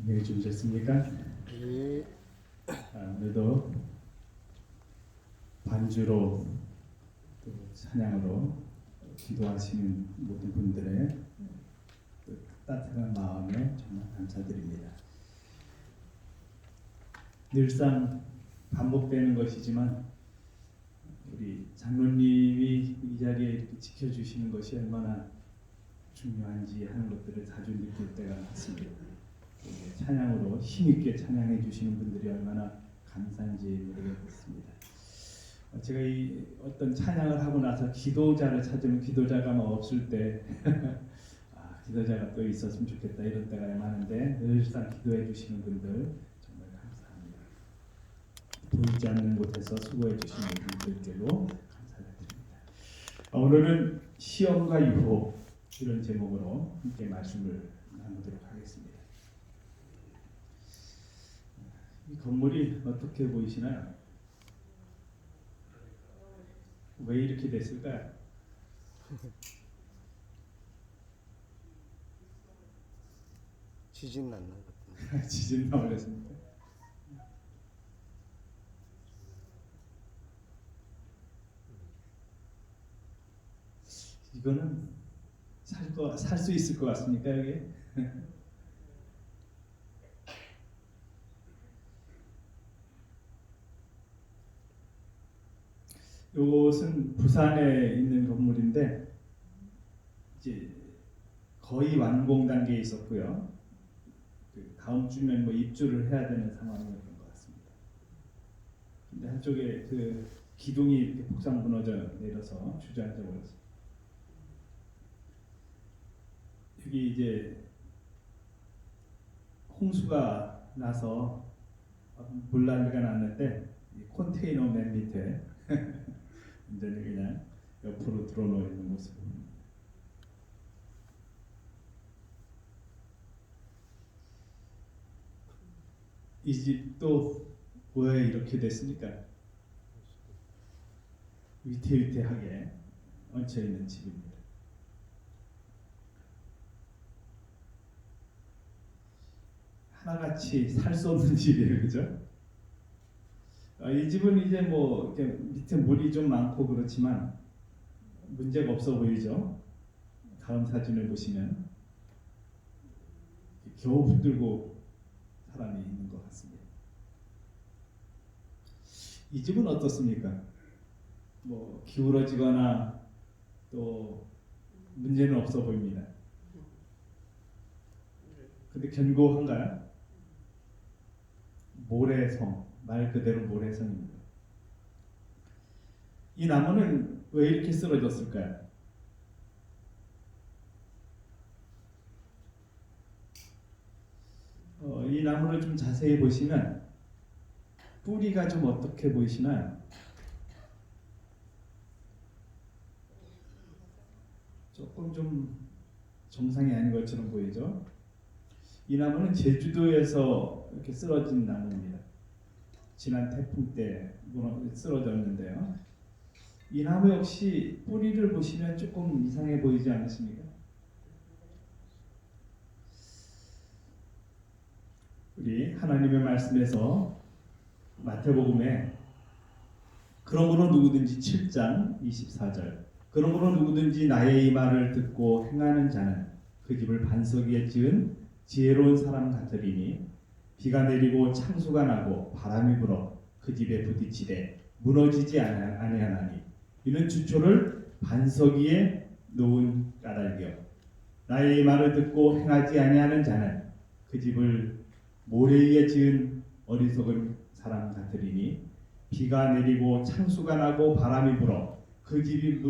안녕히 주무셨습니까? 예. 오늘도 반주로 또 찬양으로 기도하시는 모든 분들의 그 따뜻한 마음에 정말 감사드립니다. 늘상 반복되는 것이지만 우리 장로님이 이 자리에 이렇게 지켜주시는 것이 얼마나 중요한지 하는 것들을 자주 느낄 때가 많습니다. 찬양으로 힘있게 찬양해 주시는 분들이 얼마나 감사한지 모르겠습니다. 제가 이 어떤 찬양을 하고 나서 기도자를 찾으면 기도자가 없을 때 기도자가 또 있었으면 좋겠다 이런 때가 많은데 늘상 기도해 주시는 분들 정말 감사합니다. 보이지 않는 곳에서 수고해 주시는 분들께도 감사를 드립니다. 오늘은 시험과 유혹 이런 제목으로 함께 말씀을 나누도록 하겠습니다. 이 건물이 어떻게 보이시나요? 왜 이렇게 됐을까요? 지진 났나 같은데. 지진 나오겠습니까? 이거는 살 수 있을 것 같습니까 여기? 이곳은 부산에 있는 건물인데 이제 거의 완공 단계에 있었고요. 다음 주면 입주를 해야 되는 상황이었던 것 같습니다. 근데 한쪽에 그 기둥이 이렇게 폭삭 무너져 내려서 주저앉아 버렸습니다. 여기 이제 홍수가 나서 물난리가 났는데 컨테이너 맨 밑에 완전히 그냥 옆으로 드러누워 있는 모습입니다. 이 집도 왜 이렇게 됐습니까? 위태위태하게 얹혀 있는 집입니다. 하나같이 살 수 없는 집이에요, 그죠? 이 집은 이제 이렇게 밑에 물이 좀 많고 그렇지만 문제가 없어 보이죠? 다음 사진을 보시면 겨우 붙들고 사람이 있는 것 같습니다. 이 집은 어떻습니까? 기울어지거나 또 문제는 없어 보입니다. 근데 견고한가요? 모래성, 말 그대로 모래성입니다. 이 나무는 왜 이렇게 쓰러졌을까요? 이 나무를 좀 자세히 보시면 뿌리가 좀 어떻게 보이시나요? 조금 좀 정상이 아닌 것처럼 보이죠? 이 나무는 제주도에서 이렇게 쓰러진 나무입니다. 지난 태풍 때 쓰러졌는데요. 이 나무 역시 뿌리를 보시면 조금 이상해 보이지 않으십니까? 우리 하나님의 말씀에서 마태복음에 그러므로 누구든지 7장 24절 그러므로 누구든지 나의 이 말을 듣고 행하는 자는 그 집을 반석 위에 지은 지혜로운 사람 같으리니 비가 내리고 창수가 나고 바람이 불어 그 집에 부딪히되 무너지지 아니하나니 이는 주초를 반석 위에 놓은 까닭이요 나의 이 말을 듣고 행하지 아니하는 자는 그 집을 모래 위에 지은 어리석은 사람 같으리니 비가 내리고 창수가 나고 바람이 불어 그 집에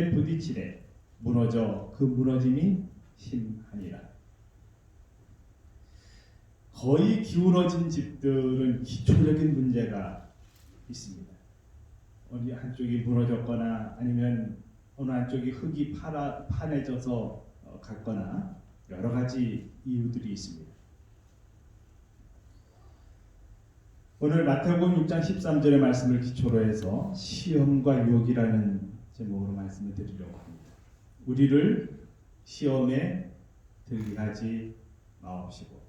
부딪히되 무너져 그 무너짐이 심하니라. 거의 기울어진 집들은 기초적인 문제가 있습니다. 어디 한쪽이 무너졌거나 아니면 어느 한쪽이 흙이 파내져서 갔거나 여러 가지 이유들이 있습니다. 오늘 마태복음 6장 13절의 말씀을 기초로 해서 시험과 유혹이라는 제목으로 말씀을 드리려고 합니다. 우리를 시험에 들게 하지 마옵시고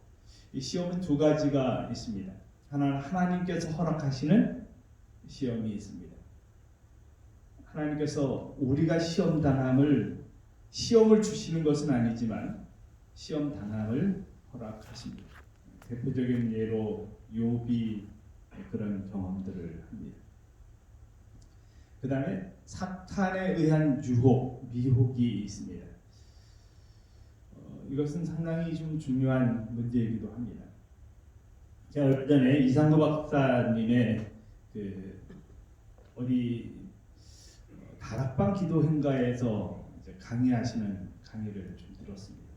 이 시험은 두 가지가 있습니다. 하나는 하나님께서 허락하시는 시험이 있습니다. 하나님께서 우리가 시험을 주시는 것은 아니지만 시험 당함을 허락하십니다. 대표적인 예로 욥이 그런 경험들을 합니다. 그 다음에 사탄에 의한 유혹, 미혹이 있습니다. 이것은 상당히 좀 중요한 문제이기도 합니다. 제가 얼마 전에 이상도 박사님의 어디 다락방 기도 행가에서 강의하시는 강의를 좀 들었습니다.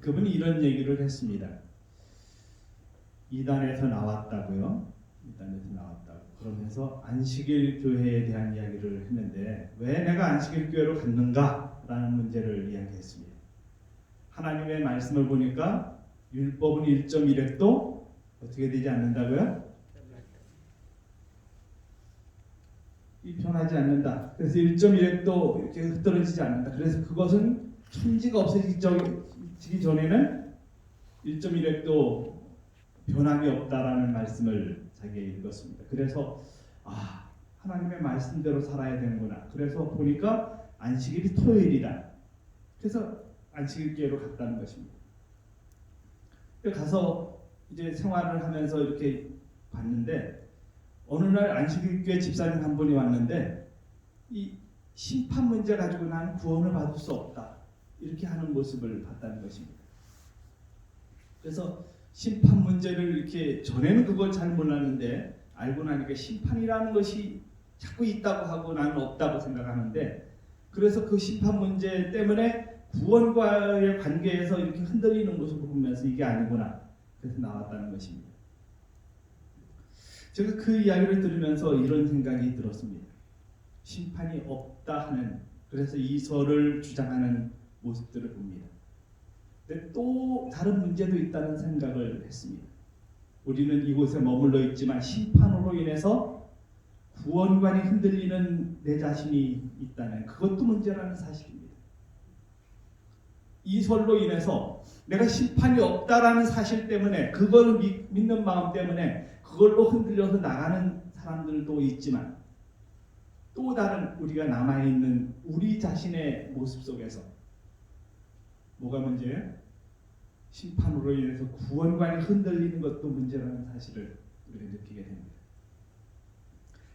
그분이 이런 얘기를 했습니다. 이단에서 나왔다고요. 이단에서 나왔다고. 그러면서 안식일 교회에 대한 이야기를 했는데 왜 내가 안식일 교회로 갔는가라는 문제를 이야기했습니다. 하나님의 말씀을 보니까 율법은 1.1획도 어떻게 되지 않는다고요? 변하지 않는다. 그래서 1.1획도 이렇게 흐트러지지 않는다. 그래서 그것은 천지가 없어지기 전에는 1.1획도 변함이 없다라는 말씀을 자기가 읽었습니다. 그래서 하나님의 말씀대로 살아야 되는구나. 그래서 보니까 안식일이 토요일이다. 그래서 안식일 교회로 갔다는 것입니다. 가서 이제 생활을 하면서 이렇게 봤는데 어느 날 안식일 교회 집사님 한 분이 왔는데 이 심판 문제 가지고 나는 구원을 받을 수 없다. 이렇게 하는 모습을 봤다는 것입니다. 그래서 심판 문제를 이렇게 전에는 그걸 잘 몰랐는데 알고 나니까 심판이라는 것이 자꾸 있다고 하고 나는 없다고 생각하는데 그래서 그 심판 문제 때문에 구원과의 관계에서 이렇게 흔들리는 모습을 보면서 이게 아니구나. 그래서 나왔다는 것입니다. 제가 그 이야기를 들으면서 이런 생각이 들었습니다. 심판이 없다 하는 그래서 이설을 주장하는 모습들을 봅니다. 근데 또 다른 문제도 있다는 생각을 했습니다. 우리는 이곳에 머물러 있지만 심판으로 인해서 구원관이 흔들리는 내 자신이 있다는 그것도 문제라는 사실입니다. 이설로 인해서 내가 심판이 없다라는 사실 때문에 그걸 믿는 마음 때문에 그걸로 흔들려서 나가는 사람들도 있지만 또 다른 우리가 남아있는 우리 자신의 모습 속에서 뭐가 문제예요? 심판으로 인해서 구원관이 흔들리는 것도 문제라는 사실을 우리가 느끼게 됩니다.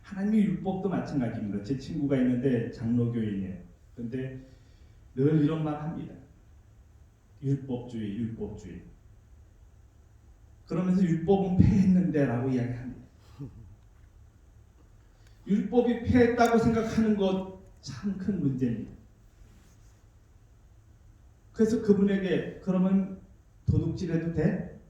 하나님의 율법도 마찬가지입니다. 제 친구가 있는데 장로교인이에요. 그런데 늘 이런 말 합니다. 율법주의. 그러면서 율법은 패했는데 라고 이야기합니다. 율법이 패했다고 생각하는 것 참 큰 문제입니다. 그래서 그분에게 그러면 도둑질해도 돼?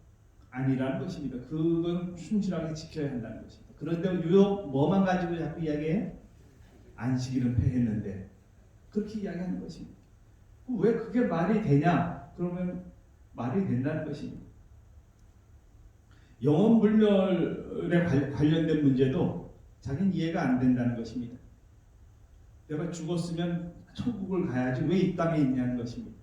아니라는 것입니다. 그건 충실하게 지켜야 한다는 것입니다. 그런데 유독 뭐만 가지고 자꾸 이야기해? 안식일은 패했는데 그렇게 이야기하는 것입니다. 왜 그게 말이 되냐? 그러면 말이 된다는 것입니다. 영혼불멸에 관련된 문제도 자기는 이해가 안 된다는 것입니다. 내가 죽었으면 천국을 가야지 왜 이 땅에 있냐는 것입니다.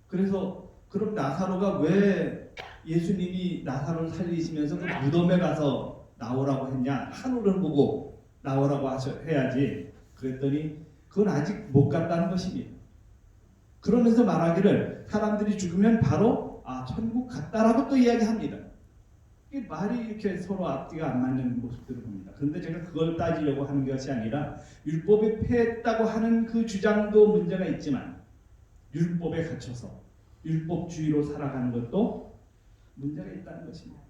그래서 그럼 나사로가 왜 예수님이 나사로를 살리시면서 그 무덤에 가서 나오라고 했냐? 하늘을 보고 나오라고 해야지. 그랬더니 그건 아직 못 갔다는 것입니다. 그러면서 말하기를 사람들이 죽으면 바로 천국 갔다라고 또 이야기합니다. 이게 말이 이렇게 서로 앞뒤가 안 맞는 모습들을 봅니다. 그런데 제가 그걸 따지려고 하는 것이 아니라 율법이 패했다고 하는 그 주장도 문제가 있지만 율법에 갇혀서 율법주의로 살아가는 것도 문제가 있다는 것입니다.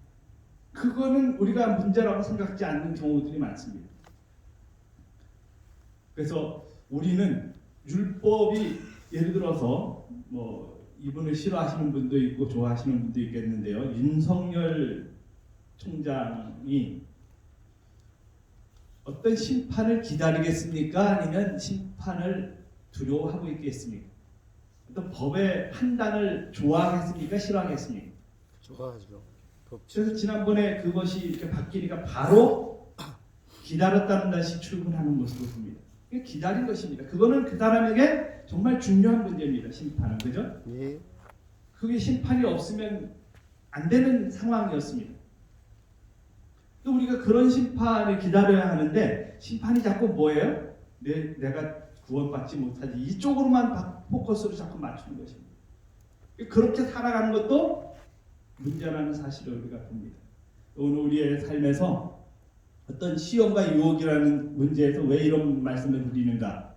그거는 우리가 문제라고 생각하지 않는 경우들이 많습니다. 그래서 우리는 율법이 예를 들어서 이분을 싫어하시는 분도 있고 좋아하시는 분도 있겠는데요. 윤석열 총장이 어떤 심판을 기다리겠습니까? 아니면 심판을 두려워하고 있겠습니까? 어떤 법의 판단을 좋아하겠습니까? 싫어하겠습니까? 좋아하죠. 그래서 지난번에 그것이 이렇게 바뀌니까 바로 기다렸다는 듯이 출근하는 모습을 봅니다. 이게 기다린 것입니다. 그거는 그 사람에게 정말 중요한 문제입니다. 심판은. 그죠? 예. 그게 심판이 없으면 안 되는 상황이었습니다. 또 우리가 그런 심판을 기다려야 하는데 심판이 자꾸 뭐예요? 내가 구원받지 못하지 이쪽으로만 포커스를 자꾸 맞추는 것입니다. 그렇게 살아가는 것도 문제라는 사실을 우리가 봅니다. 오늘 우리의 삶에서 어떤 시험과 유혹이라는 문제에서 왜 이런 말씀을 드리는가?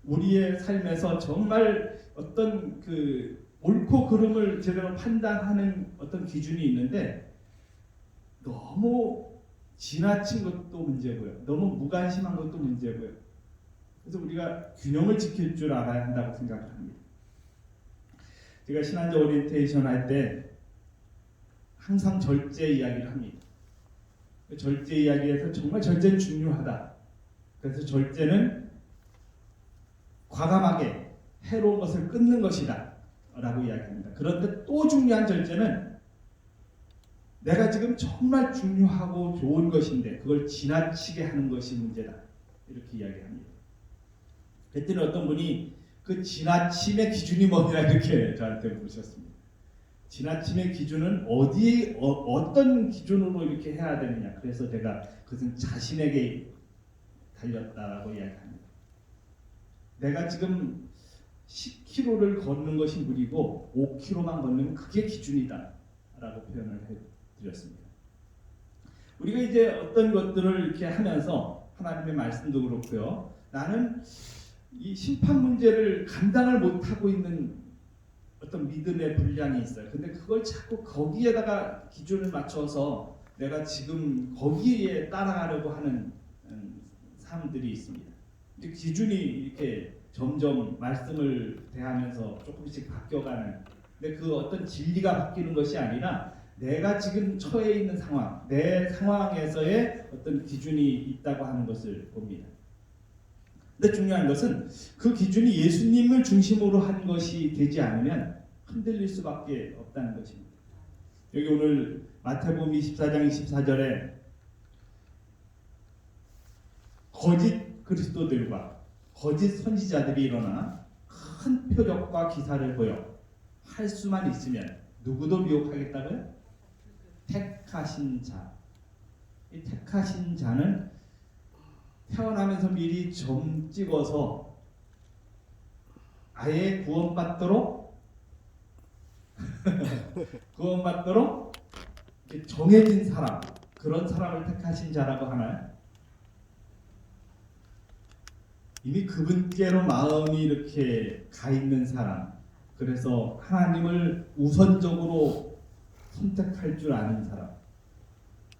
우리의 삶에서 정말 어떤 그 옳고 그름을 제대로 판단하는 어떤 기준이 있는데 너무 지나친 것도 문제고요. 너무 무관심한 것도 문제고요. 그래서 우리가 균형을 지킬 줄 알아야 한다고 생각을 합니다. 제가 신앙적 오리엔테이션 할 때 항상 절제 이야기를 합니다. 절제 이야기에서 정말 절제는 중요하다. 그래서 절제는 과감하게 해로운 것을 끊는 것이다 라고 이야기합니다. 그런데 또 중요한 절제는 내가 지금 정말 중요하고 좋은 것인데 그걸 지나치게 하는 것이 문제다 이렇게 이야기합니다. 그랬더니 어떤 분이 그 지나침의 기준이 뭐냐 이렇게 저한테 물으셨습니다. 지나침의 기준은 어떤 기준으로 이렇게 해야 되느냐. 그래서 제가 그것은 자신에게 달렸다라고 이야기합니다. 내가 지금 10km를 걷는 것이 무리고 5km만 걷는 그게 기준이다 라고 표현을 해드렸습니다. 우리가 이제 어떤 것들을 이렇게 하면서 하나님의 말씀도 그렇고요. 나는 이 심판 문제를 감당을 못하고 있는 어떤 믿음의 분량이 있어요. 근데 그걸 자꾸 거기에다가 기준을 맞춰서 내가 지금 거기에 따라가려고 하는 사람들이 있습니다. 이제 기준이 이렇게 점점 말씀을 대하면서 조금씩 바뀌어가는. 근데 그 어떤 진리가 바뀌는 것이 아니라 내가 지금 처해 있는 상황, 내 상황에서의 어떤 기준이 있다고 하는 것을 봅니다. 근데 중요한 것은 그 기준이 예수님을 중심으로 한 것이 되지 않으면 흔들릴 수밖에 없다는 것입니다. 여기 오늘 마태복음 24장 24절에 거짓 그리스도들과 거짓 선지자들이 일어나 큰 표적과 기사를 보여 할 수만 있으면 누구도 미혹하겠다고요? 택하신 자. 이 택하신 자는 태어나면서 미리 점 찍어서 아예 구원받도록 정해진 사람, 그런 사람을 택하신 자라고 하나요? 이미 그분께로 마음이 이렇게 가 있는 사람, 그래서 하나님을 우선적으로 선택할 줄 아는 사람,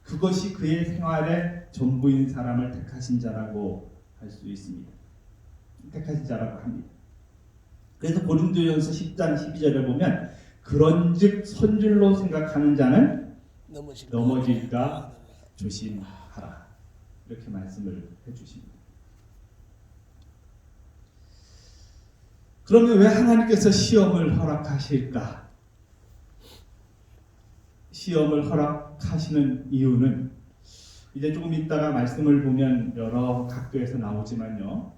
그것이 그의 생활의 전부인 사람을 택하신 자라고 할 수 있습니다. 택하신 자라고 합니다. 그래서 고린도전서 10장 12절에 보면 그런즉 선줄로 생각하는 자는 넘어질까 조심하라 이렇게 말씀을 해주십니다. 그러면 왜 하나님께서 시험을 허락하실까? 시험을 허락하시는 이유는 이제 조금 있다가 말씀을 보면 여러 각도에서 나오지만요.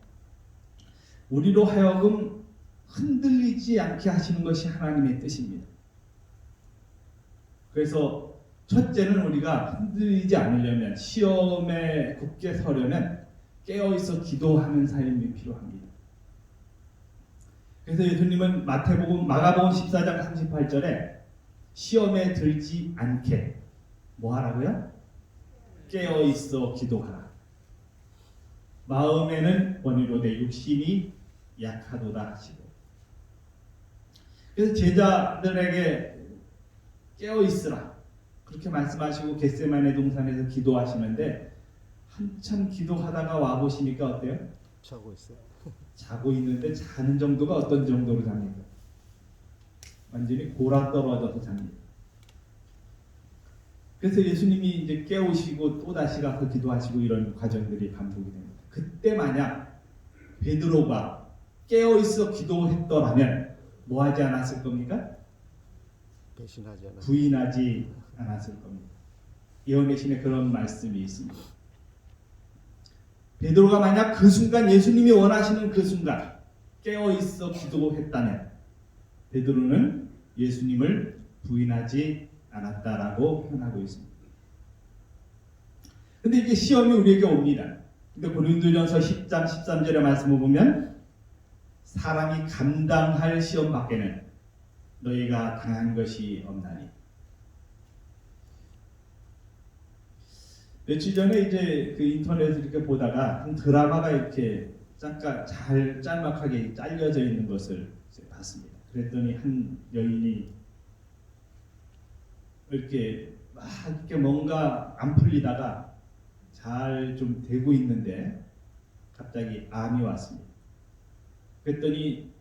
우리로 하여금 흔들리지 않게 하시는 것이 하나님의 뜻입니다. 그래서 첫째는 우리가 흔들리지 않으려면, 시험에 굳게 서려면 깨어있어 기도하는 삶이 필요합니다. 그래서 예수님은 마가복음 14장 38절에 시험에 들지 않게 뭐 하라고요? 깨어있어 기도하라. 마음에는 원이로되 육신이 약하도다 하시고. 그래서 제자들에게 깨어있으라 그렇게 말씀하시고 겟세마네 동산에서 기도하시는데 한참 기도하다가 와보시니까 어때요? 자고 있어요. 자고 있는데 자는 정도가 어떤 정도로 잡니까? 완전히 골아 떨어져서 잡니다. 그래서 예수님이 이제 깨우시고 또 다시 가서 기도하시고 이런 과정들이 반복이 됩니다. 그때 만약 베드로가 깨어있어 기도했더라면 뭐 하지 않았을 겁니까? 배신하지 않았어요. 부인하지 않았을 겁니다. 예언의 신에 그런 말씀이 있습니다. 베드로가 만약 그 순간 예수님이 원하시는 그 순간 깨어있어 기도했다면 베드로는 예수님을 부인하지 않았다라고 표현하고 있습니다. 근데 이제 시험이 우리에게 옵니다. 근데 고린도전서 10장 13절의 말씀을 보면 사람이 감당할 시험 밖에는 너희가 당한 것이 없나니. 며칠 전에 이제 그 인터넷을 이렇게 보다가 한 드라마가 이렇게 잠깐 잘 짤막하게 잘려져 있는 것을 봤습니다. 그랬더니 한 여인이 이렇게 막 이렇게 뭔가 안 풀리다가 잘 좀 되고 있는데 갑자기 암이 왔습니다. 그랬더니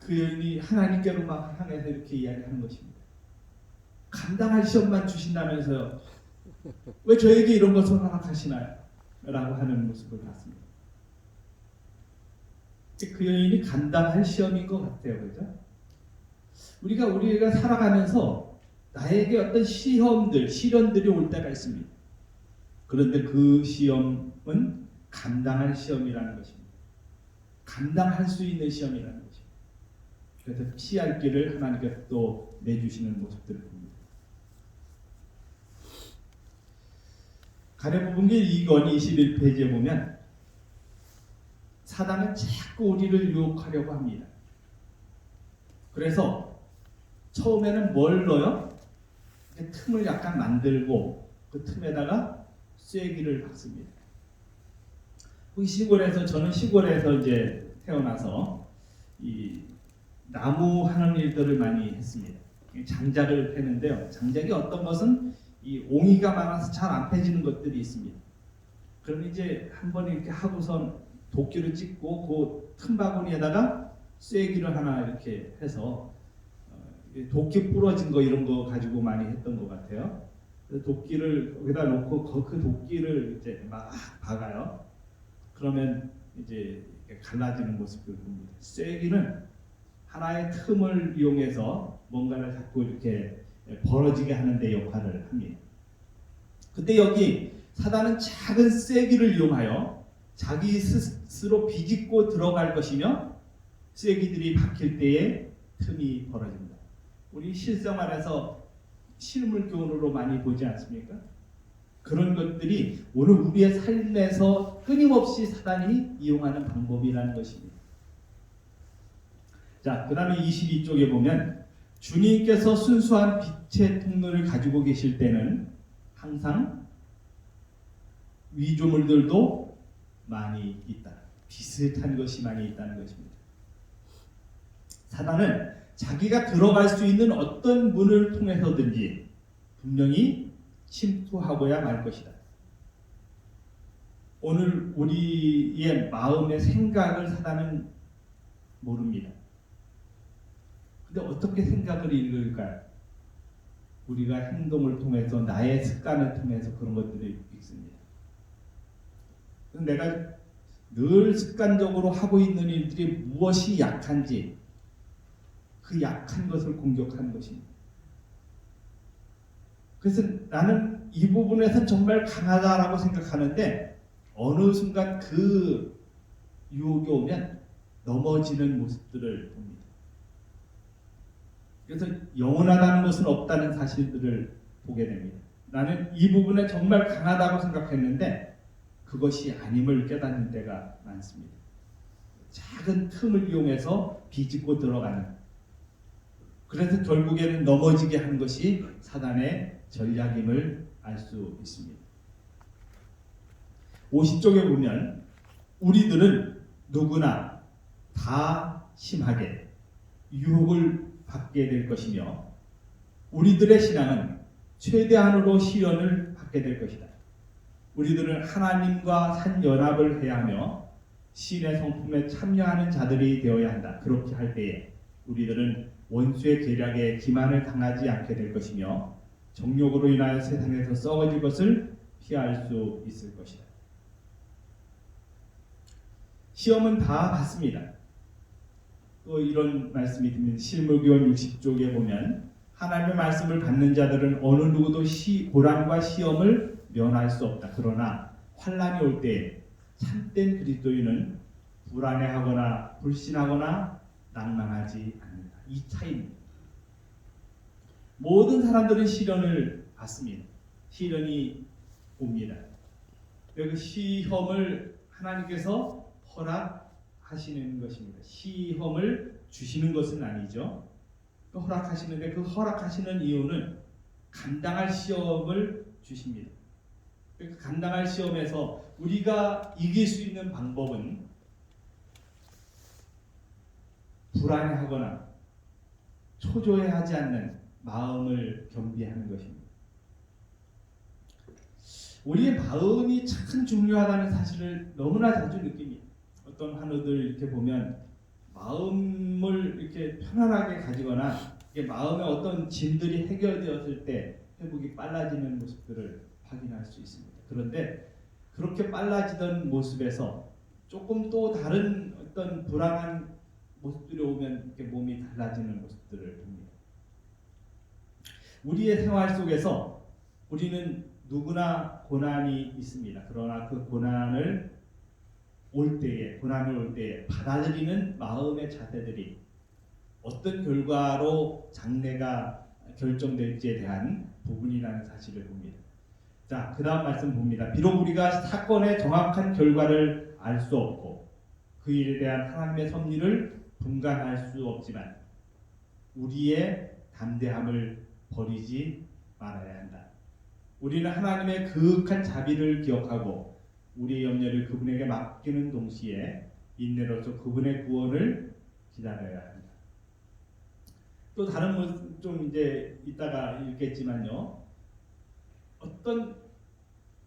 그 여인이 하나님께로 막 향해서 이렇게 이야기하는 것입니다. 감당할 시험만 주신다면서요. 왜 저에게 이런 것을 허락하시나요? 라고 하는 모습을 봤습니다. 그 여인이 감당할 시험인 것 같아요. 그죠? 우리가 살아가면서 나에게 어떤 시험들, 시련들이 올 때가 있습니다. 그런데 그 시험은 감당할 시험이라는 것입니다. 감당할 수 있는 시험이라는 것입니다. 그래서 피할 길을 하나님께서 또 내주시는 모습들을 봅니다. 가랴부분기 2권 21페이지에 보면 사단은 자꾸 우리를 유혹하려고 합니다. 그래서 처음에는 뭘 넣어요? 틈을 약간 만들고 그 틈에다가 쐐기를 박습니다. 저는 시골에서 이제 태어나서 이 나무 하는 일들을 많이 했습니다. 장작을 패는데요. 장작이 어떤 것은 이 옹이가 많아서 잘 안 패지는 것들이 있습니다. 그럼 이제 한번 이렇게 하고선 도끼를 찍고 그 틈바구니에다가 쐐기를 하나 이렇게 해서 도끼 부러진 거 이런 거 가지고 많이 했던 것 같아요. 도끼를 여기다 놓고 그 도끼를 이제 막 박아요. 그러면 이제 갈라지는 모습을 봅니다. 쐐기는 하나의 틈을 이용해서 뭔가를 자꾸 이렇게 벌어지게 하는 데 역할을 합니다. 근데 여기 사단은 작은 쐐기를 이용하여 자기 스스로 비집고 들어갈 것이며 쐐기들이 박힐 때에 틈이 벌어집니다. 우리 실생활에서 실물 교훈으로 많이 보지 않습니까? 그런 것들이 오늘 우리의 삶에서 끊임없이 사단이 이용하는 방법이라는 것입니다. 자, 그 다음에 22쪽에 보면 주님께서 순수한 빛의 통로를 가지고 계실 때는 항상 위조물들도 많이 있다. 비슷한 것이 많이 있다는 것입니다. 사단은 자기가 들어갈 수 있는 어떤 문을 통해서든지 분명히 침투하고야 말 것이다. 오늘 우리의 마음의 생각을 사단은 모릅니다. 근데 어떻게 생각을 읽을까요? 우리가 행동을 통해서 나의 습관을 통해서 그런 것들이 있습니다. 내가 늘 습관적으로 하고 있는 일들이 무엇이 약한지 그 약한 것을 공격하는 것입니다. 그래서 나는 이 부분에서 정말 강하다라고 생각하는데 어느 순간 그 유혹이 오면 넘어지는 모습들을 봅니다. 그래서 영원하다는 것은 없다는 사실들을 보게 됩니다. 나는 이 부분에 정말 강하다고 생각했는데 그것이 아님을 깨닫는 때가 많습니다. 작은 틈을 이용해서 비집고 들어가는, 그래서 결국에는 넘어지게 하는 것이 사단의 전략임을 알 수 있습니다. 50쪽에 보면 우리들은 누구나 다 심하게 유혹을 받게 될 것이며 우리들의 신앙은 최대한으로 시련을 받게 될 것이다. 우리들은 하나님과 산연합을 해야 하며 신의 성품에 참여하는 자들이 되어야 한다. 그렇게 할 때에 우리들은 원수의 계략에 기만을 당하지 않게 될 것이며 정욕으로 인하여 세상에서 썩어질 것을 피할 수 있을 것이다. 시험은 다 받습니다. 또 이런 말씀이 있습니다. 실무기원 60쪽에 보면 하나님의 말씀을 받는 자들은 어느 누구도 고난과 시험을 면할 수 없다. 그러나 환난이 올 때 참된 그리스도인은 불안해하거나 불신하거나 낭망하지 않는다. 이 차이입니다. 모든 사람들은 시련을 받습니다. 시련이 옵니다. 그 시험을 하나님께서 허락하시는 것입니다. 시험을 주시는 것은 아니죠. 허락하시는데 그 허락하시는 이유는 감당할 시험을 주십니다. 그 감당할 시험에서 우리가 이길 수 있는 방법은 불안해하거나 초조해하지 않는 마음을 겸비하는 것입니다. 우리의 마음이 참 중요하다는 사실을 너무나 자주 느낍니다. 어떤 환우들 이렇게 보면 마음을 이렇게 편안하게 가지거나 마음에 어떤 짐들이 해결되었을 때 회복이 빨라지는 모습들을 확인할 수 있습니다. 그런데 그렇게 빨라지던 모습에서 조금 또 다른 어떤 불안한 모습들이 오면 이렇게 몸이 달라지는 모습들을 봅니다. 우리의 생활 속에서 우리는 누구나 고난이 있습니다. 그러나 그 고난을 올 때에 받아들이는 마음의 자세들이 어떤 결과로 장래가 결정될지에 대한 부분이라는 사실을 봅니다. 자, 그 다음 말씀 봅니다. 비록 우리가 사건의 정확한 결과를 알 수 없고 그 일에 대한 하나님의 섭리를 분간할 수 없지만 우리의 담대함을 버리지 말아야 한다. 우리는 하나님의 그윽한 자비를 기억하고 우리의 염려를 그분에게 맡기는 동시에 인내로서 그분의 구원을 기다려야 한다. 또 다른 모습 좀 이제 이따가 읽겠지만요. 어떤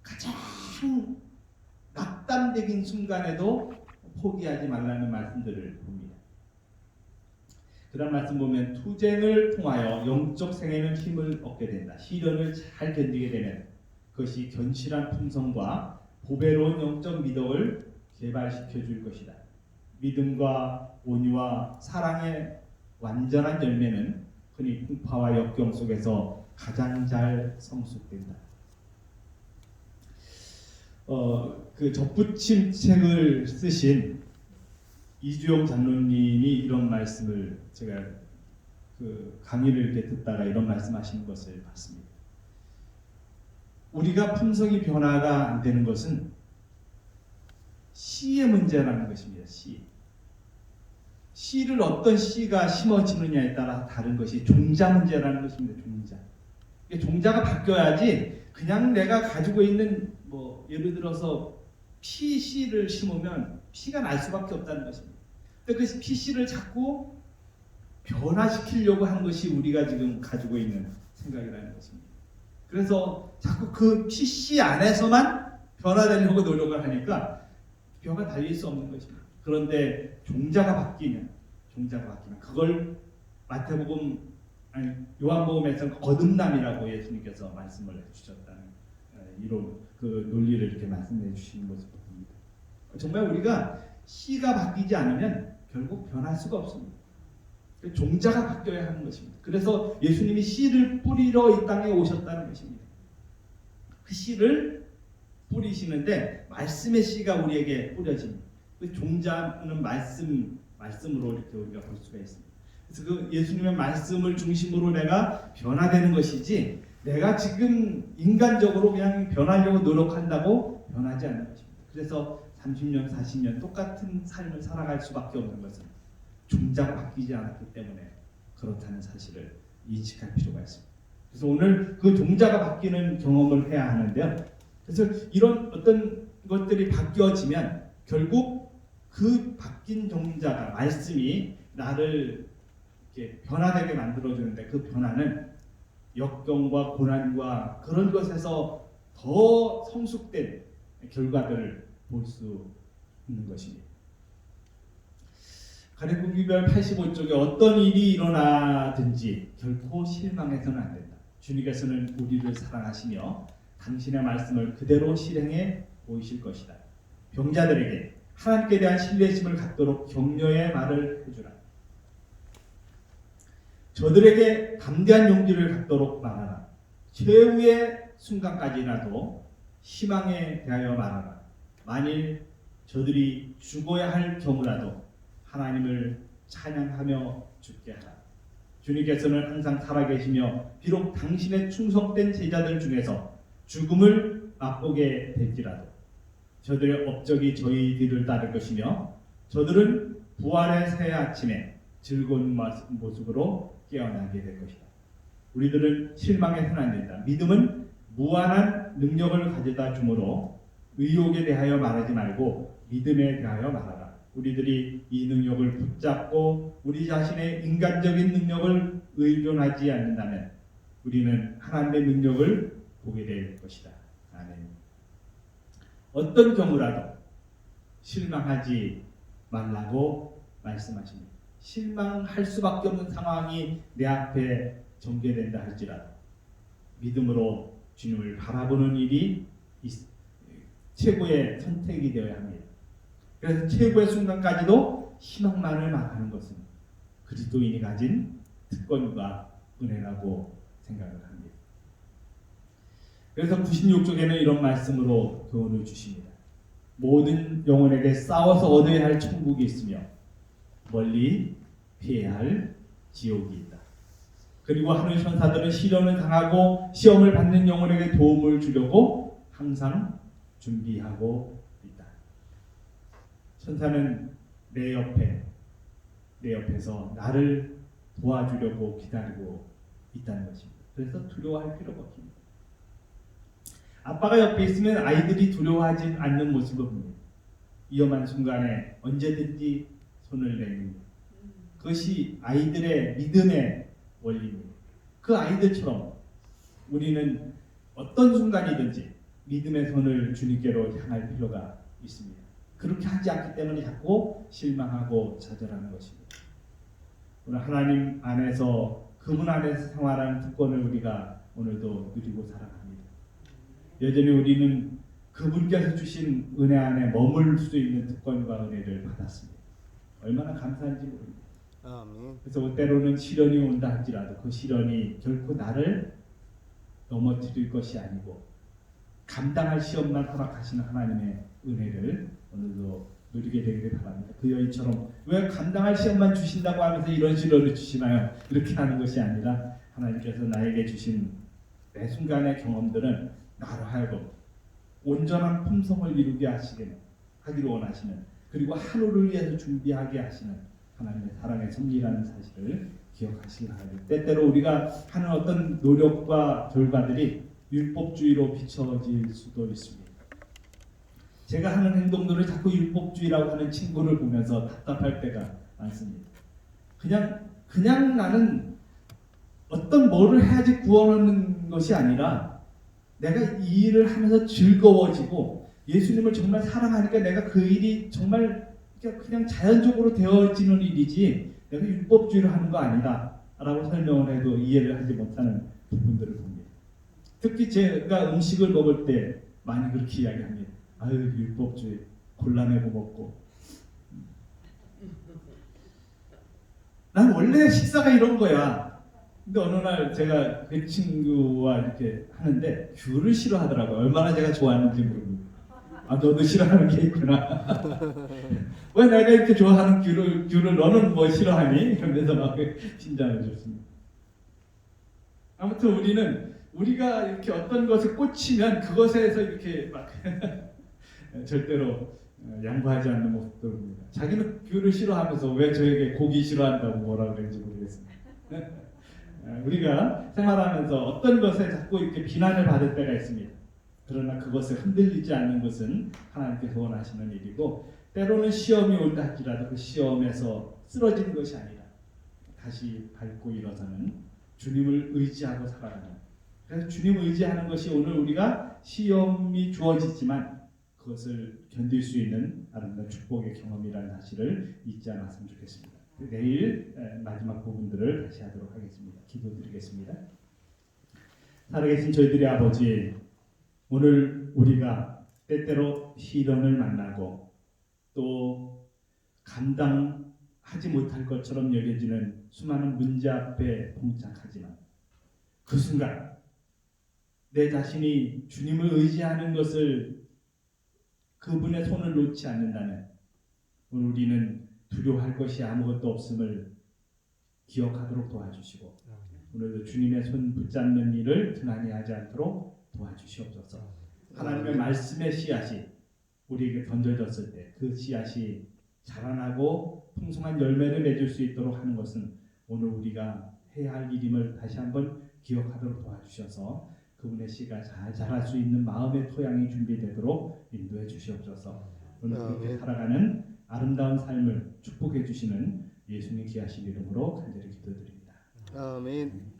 가장 낙담적인 순간에도 포기하지 말라는 말씀들을 봅니다. 그런 말씀 보면 투쟁을 통하여 영적 생애는 힘을 얻게 된다. 시련을 잘 견디게 되면 그것이 견실한 품성과 보배로운 영적 미덕을 개발시켜 줄 것이다. 믿음과 온유와 사랑의 완전한 열매는 흔히 풍파와 역경 속에서 가장 잘 성숙된다. 그 접붙임 책을 쓰신 이주영 장로님이 이런 말씀을 제가 그 강의를 이렇게 듣다가 이런 말씀하시는 것을 봤습니다. 우리가 품성이 변화가 안 되는 것은 씨의 문제라는 것입니다. 씨를 어떤 씨가 심어지느냐에 따라 다른 것이 종자 문제라는 것입니다. 종자가 바뀌어야지 그냥 내가 가지고 있는 뭐 예를 들어서 씨를 심으면 피가 날 수밖에 없다는 것입니다. 근데 그 씨를 자꾸 변화시키려고 한 것이 우리가 지금 가지고 있는 생각이라는 것입니다. 그래서 자꾸 그 씨 안에서만 변화되려고 노력을 하니까 뼈가 달릴 수 없는 것입니다. 그런데 종자가 바뀌면 그걸 요한복음에서 거듭남이라고 예수님께서 말씀을 해주셨다는 이런 그 논리를 이렇게 말씀해 주시는 것을 봅니다. 정말 우리가 씨가 바뀌지 않으면 결국 변할 수가 없습니다. 종자가 바뀌어야 하는 것입니다. 그래서 예수님이 씨를 뿌리러 이 땅에 오셨다는 것입니다. 그 씨를 뿌리시는데 말씀의 씨가 우리에게 뿌려집니다. 그 종자는 말씀으로 이렇게 우리가 볼 수가 있습니다. 그래서 그 예수님의 말씀을 중심으로 내가 변화되는 것이지 내가 지금 인간적으로 그냥 변하려고 노력한다고 변하지 않는 것입니다. 그래서 30년, 40년 똑같은 삶을 살아갈 수밖에 없는 것은 종자가 바뀌지 않았기 때문에 그렇다는 사실을 인식할 필요가 있습니다. 그래서 오늘 그 종자가 바뀌는 경험을 해야 하는데요. 그래서 이런 어떤 것들이 바뀌어지면 결국 그 바뀐 종자가 말씀이 나를 이렇게 변화되게 만들어주는데 그 변화는 역경과 고난과 그런 것에서 더 성숙된 결과들을 볼 수 있는 것입니다. 가리구기별 85쪽에 어떤 일이 일어나든지 결코 실망해서는 안 된다. 주님께서는 우리를 사랑하시며 당신의 말씀을 그대로 실행해 보이실 것이다. 병자들에게 하나님께 대한 신뢰심을 갖도록 격려의 말을 해주라. 저들에게 담대한 용기를 갖도록 말하라. 최후의 순간까지라도 희망에 대하여 말하라. 만일 저들이 죽어야 할 경우라도 하나님을 찬양하며 죽게 하라. 주님께서는 항상 살아계시며 비록 당신의 충성된 제자들 중에서 죽음을 맛보게 될지라도 저들의 업적이 저희들을 따를 것이며 저들은 부활의 새 아침에 즐거운 모습으로 깨어나게 될 것이다. 우리들은 실망해서는 안 된다. 믿음은 무한한 능력을 가져다 주므로 의욕에 대하여 말하지 말고 믿음에 대하여 말하라. 우리들이 이 능력을 붙잡고 우리 자신의 인간적인 능력을 의존하지 않는다면 우리는 하나님의 능력을 보게 될 것이다. 아멘. 어떤 경우라도 실망하지 말라고 말씀하십니다. 실망할 수밖에 없는 상황이 내 앞에 전개된다 할지라도 믿음으로 주님을 바라보는 일이 최고의 선택이 되어야 합니다. 그래서 최고의 순간까지도 희망만을 말하는 것은 그리스도인이 가진 특권과 은혜라고 생각을 합니다. 그래서 96쪽에는 이런 말씀으로 교훈을 주십니다. 모든 영혼에게 싸워서 얻어야 할 천국이 있으며 멀리 피해야 할 지옥이 있다. 그리고 하늘 천사들은 시련을 당하고 시험을 받는 영혼에게 도움을 주려고 항상 준비하고 있다. 천사는 내 옆에서 나를 도와주려고 기다리고 있다는 것입니다. 그래서 두려워할 필요가 없습니다. 아빠가 옆에 있으면 아이들이 두려워하지 않는 모습을 봅니다. 위험한 순간에 언제든지 손을 내밉니다. 그것이 아이들의 믿음의 원리입니다. 그 아이들처럼 우리는 어떤 순간이든지 믿음의 손을 주님께로 향할 필요가 있습니다. 그렇게 하지 않기 때문에 자꾸 실망하고 좌절하는 것입니다. 오늘 하나님 안에서 그분 안에서 생활하는 특권을 우리가 오늘도 누리고 살아갑니다. 여전히 우리는 그분께서 주신 은혜 안에 머물 수 있는 특권과 은혜를 받았습니다. 얼마나 감사한지 모릅니다. 아멘. 그래서 때로는 시련이 온다 할지라도 그 시련이 결코 나를 넘어뜨릴 것이 아니고 감당할 시험만 허락하시는 하나님의 은혜를 오늘도 누리게 되기를 바랍니다. 그 여인처럼 왜 감당할 시험만 주신다고 하면서 이런 시련을 주시나요? 이렇게 하는 것이 아니라 하나님께서 나에게 주신 매 순간의 경험들은 나로 하여금 온전한 품성을 이루게 하기를 원하시는 그리고 하루를 위해서 준비하게 하시는 하나님의 사랑의 섭리라는 사실을 기억하시기 바랍니다. 때때로 우리가 하는 어떤 노력과 결과들이 율법주의로 비춰질 수도 있습니다. 제가 하는 행동들을 자꾸 율법주의라고 하는 친구를 보면서 답답할 때가 많습니다. 그냥 나는 어떤 뭐를 해야지 구원하는 것이 아니라 내가 이 일을 하면서 즐거워지고 예수님을 정말 사랑하니까 내가 그 일이 정말 그냥 자연적으로 되어지는 일이지 내가 율법주의를 하는 거 아니다 라고 설명을 해도 이해를 하지 못하는 부분들을 봅니다. 특히 제가 음식을 먹을 때 많이 그렇게 이야기합니다. 아유 율법주의 골라내고 먹고 난 원래 식사가 이런 거야. 근데 어느 날 제가 그 친구와 이렇게 하는데 귤을 싫어하더라고요. 얼마나 제가 좋아하는지 모르고. 아 너도 싫어하는 게 있구나. 왜 내가 이렇게 좋아하는 귤을 너는 뭐 싫어하니? 이러면서 막 칭찬을 줬습니다. 아무튼 우리가 이렇게 어떤 것에 꽂히면 그것에서 이렇게 막 절대로 양보하지 않는 모습도 봅니다. 자기는 귤을 싫어하면서 왜 저에게 고기 싫어한다고 뭐라 그랬는지 모르겠습니다. 우리가 생활하면서 어떤 것에 자꾸 이렇게 비난을 받을 때가 있습니다. 그러나 그것에 흔들리지 않는 것은 하나님께서 원하시는 일이고 때로는 시험이 온다 할지라도 그 시험에서 쓰러지는 것이 아니라 다시 밟고 일어서는 주님을 의지하고 살아가는 그래서 주님을 의지하는 것이 오늘 우리가 시험이 주어지지만 그것을 견딜 수 있는 아름다운 축복의 경험이라는 사실을 잊지 않았으면 좋겠습니다. 내일 마지막 부분들을 다시 하도록 하겠습니다. 기도드리겠습니다. 살아계신 저희들의 아버지, 오늘 우리가 때때로 시련을 만나고 또 감당하지 못할 것처럼 여겨지는 수많은 문제 앞에 봉착하지만 그 순간 내 자신이 주님을 의지하는 것을 그분의 손을 놓지 않는다면 오늘 우리는 두려워할 것이 아무것도 없음을 기억하도록 도와주시고 오늘도 주님의 손 붙잡는 일을 등한히 하지 않도록 도와주시옵소서. 하나님의 말씀의 씨앗이 우리에게 던져졌을 때 그 씨앗이 자라나고 풍성한 열매를 맺을 수 있도록 하는 것은 오늘 우리가 해야 할 일임을 다시 한번 기억하도록 도와주셔서 그분의 씨가 잘 자랄 수 있는 마음의 토양이 준비되도록 인도해 주시옵소서. 오늘 그렇게 살아가는 아름다운 삶을 축복해 주시는 예수님 귀하신 이름으로 간절히 기도드립니다. 아멘.